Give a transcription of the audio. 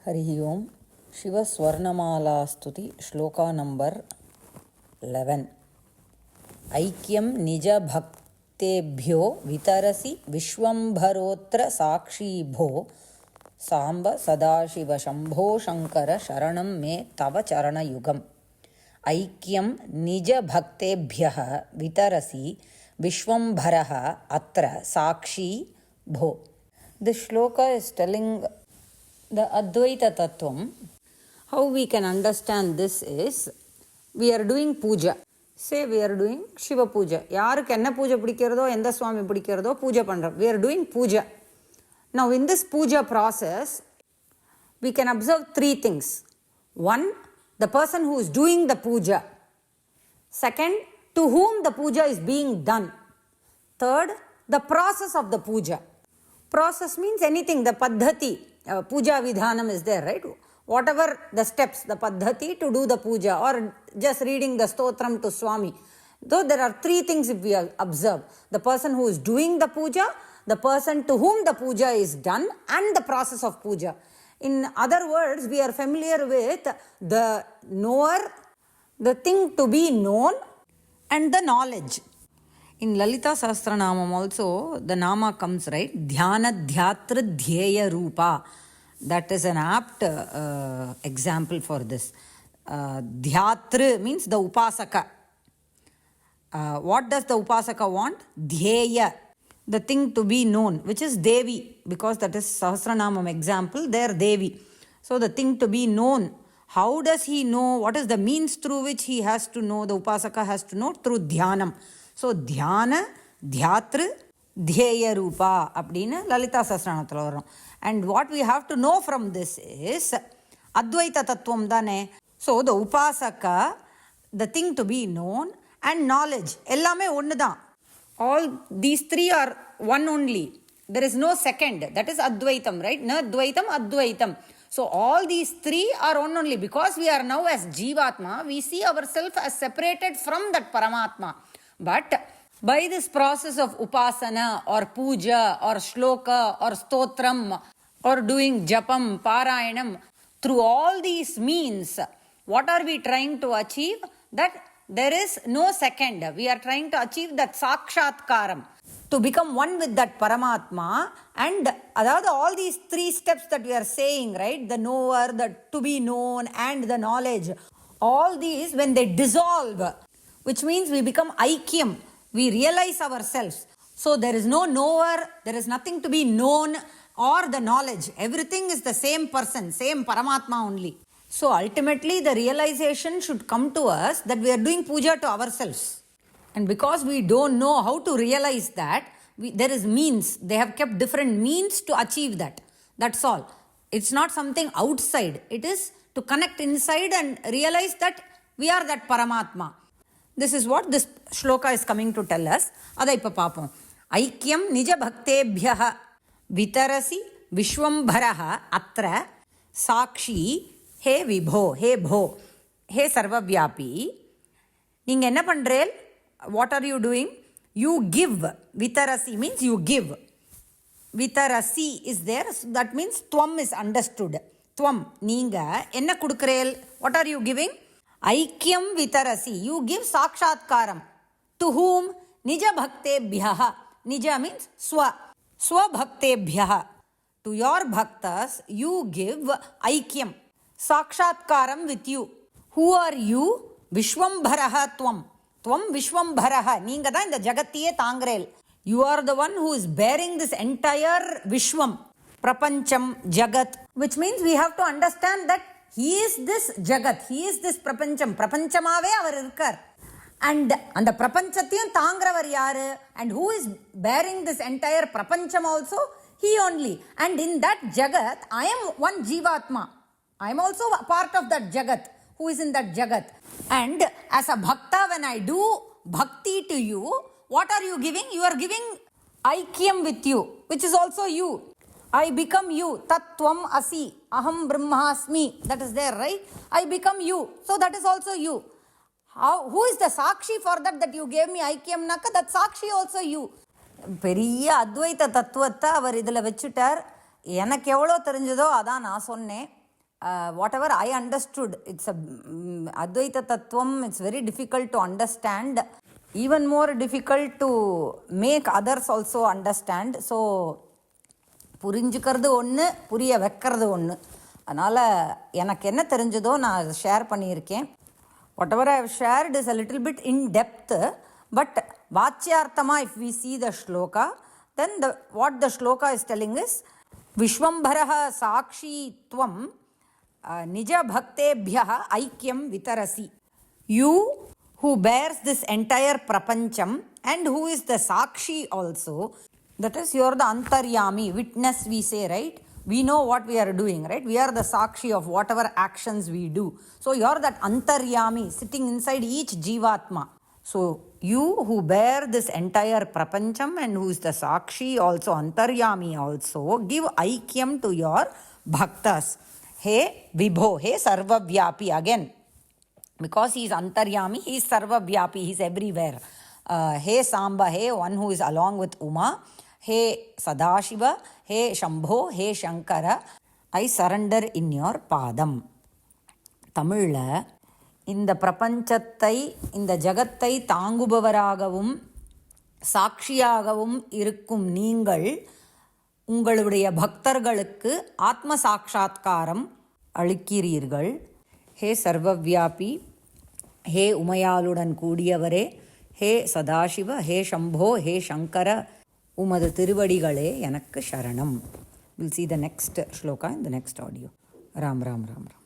हरिः ओं शिवस्वर्णमालास्तुति श्लोका नंबर 11 ऐक्यं निजभक्तेभ्यो वितरसि विश्वम्भरोऽत्र साक्षी भो साम्ब सदाशिव शम्भो शङ्कर शरणं मे तव चरणयुगम् ऐक्यं निजभक्तेभ्यः वितरसि विश्वम्भरः अत्र साक्षी भो. This shloka is telling the Advaita Tattvam. How we can understand this is, we are doing puja. Say we are doing Shiva puja. யாருக்கு என்ன பூஜை பிடிக்கிறதோ எந்த சுவாமி பிடிக்கிறதோ பூஜை பண்ணுறோம். We are doing puja. Now in this puja process, we can observe three things. One, the person who is doing the puja. Second, to whom the puja is being done. Third, the process of the puja. Process means anything, the paddhati. Puja vidhanam is there, right? Whatever the steps, the paddhati to do the puja, or just reading the stotram to Swami. Though there are three things if we observe. The person who is doing the puja, the person to whom the puja is done, and the process of puja. In other words, we are familiar with the knower, the thing to be known, and the knowledge. In Lalita Sahasranamam also, the nama comes, right? Dhyana Dhyatra Dhyeya Rupa. That is an apt example for this. Dhyatra means the Upasaka. What does the Upasaka want? Dhyeya, the thing to be known, which is Devi, because that is Sahasranamam example, there Devi. So the thing to be known. How does he know? What is the means through which he has to know? The Upasaka has to know through Dhyanam. So Dhyana, Dhyatra, Dhyeya Rupa அப்படின்னு லலிதா சஹஸ்ரநாமத்தில் வரும். And what we have to know from this is Advaita Tattvam தானே. So the Upasaka, the thing to be known, and knowledge எல்லாமே ஒன்று தான். All these three are one only. There is no second. That is Advaitam, right? Na Dvaitam, Advaitam. So all these three are one only. Because we are now as Jivatma, we see ourselves as separated from that Paramatma. But by this process of upasana or puja or shloka or stotram or doing japam, parayanam, through all these means, what are we trying to achieve? That there is no second. We are trying to achieve that sakshatkaram, to become one with that Paramatma. And all these three steps that we are saying, right? The knower, the to be known, and the knowledge. All these, when they dissolve, which means we become aikyam, we realize ourselves. So there is no knower, there is nothing to be known or the knowledge. Everything is the same person, same Paramatma only. So ultimately the realization should come to us that we are doing puja to ourselves. And because we don't know how to realize that, there is means. They have kept different means to achieve that. That's all. It's not something outside. It is to connect inside and realize that we are that Paramatma. This is what this shloka is coming to tell us. Adha ipa paapom. Aikyam nija bhaktebhyaha vitarasi vishwambharaha atra sakshi he vibho, he bho, he sarvavyapi. Neenga enna pandrel? What are you doing? You give. Vitarasi means you give. Vitarasi is there. So that means tvam is understood. Tvam, neenga enna kudukrel? What are you giving? Aikyam vitarasi. You give sakshatkaram. To whom? Nija bhaktebhyaha. Nija means swa. Swa bhaktebhyaha. To your bhaktas, you give aikyam. Sakshatkaram with you. Who are you? Vishwambharaha tvam. Tvam Vishwambharaha. Neenga da inda jagattiye taangrel. You are the one who is bearing this entire Vishwam. Prapancham, Jagat. Which means we have to understand that he is this Jagat. He is this Prapancham. Prapanchamave avar irkar. And the Prapanchathiyum taangravar yaru. And who is bearing this entire Prapancham also? He only. And in that Jagat, I am one Jivatma. I am also a part of that Jagat. Who is in that Jagat? And as a Bhakta, when I do Bhakti to you, what are you giving? You are giving Aikyam with you, which is also you. I become you. Tattvam asi. Aham brahmasmi. That is there, right? I become you. So that is also you. Who is the Sakshi for that you gave me Aikyam naka? That Sakshi also you. பெரிய அத்வைத தத்துவத்தை அவர் இதில் வச்சுட்டார். எனக்கு எவ்வளோ தெரிஞ்சதோ அதான் நான் சொன்னேன். whatever I understood, it's a Advaita Tattvam, it's very difficult to understand, even more difficult to make others also understand. So புரிஞ்சுக்கிறது ஒன்று, புரிய வைக்கிறது ஒன்று. அதனால் எனக்கு என்ன தெரிஞ்சதோ நான் ஷேர் பண்ணியிருக்கேன். whatever I have shared is a little bit in depth, but Vachyarthama, if we see the shloka, then what the shloka is telling is Vishwambharaha Sakshi Tvam Nija Bhaktebhyaha Aikyam Vitarasi. You who bears this entire prapancham and who is the Sakshi also, that is, you are the Antaryami, witness we say, right? We know what we are doing, right? We are the Sakshi of whatever actions we do. So you are that Antaryami sitting inside each Jivatma. So you who bear this entire prapancham and who is the Sakshi also, Antaryami also, give Aikyam to your bhaktas. Hey Vibho, hey Sarvavyapi, again. Because he is Antaryami, he is Sarvavyapi, he is everywhere. Hey Samba, hey one who is along with Uma. Hey Sadashiva, hey Shambho, hey Shankara, I surrender in your padam. தமிழில் இந்த பிரபஞ்சத்தை, இந்த ஜகத்தை தாங்குபவராகவும் சாட்சியாகவும் இருக்கும் நீங்கள் உங்களுடைய பக்தர்களுக்கு ஆத்ம சாட்சாத்காரம் அளிக்கிறீர்கள். ஹே சர்வவியாபி, ஹே உமையாளுடன் கூடியவரே, ஹே சதாசிவ, ஹே சம்போ, ஹே சங்கர, உமது திருவடிகளே எனக்கு சரணம். We'll see the next shloka in the next audio. Ram Ram Ram Ram.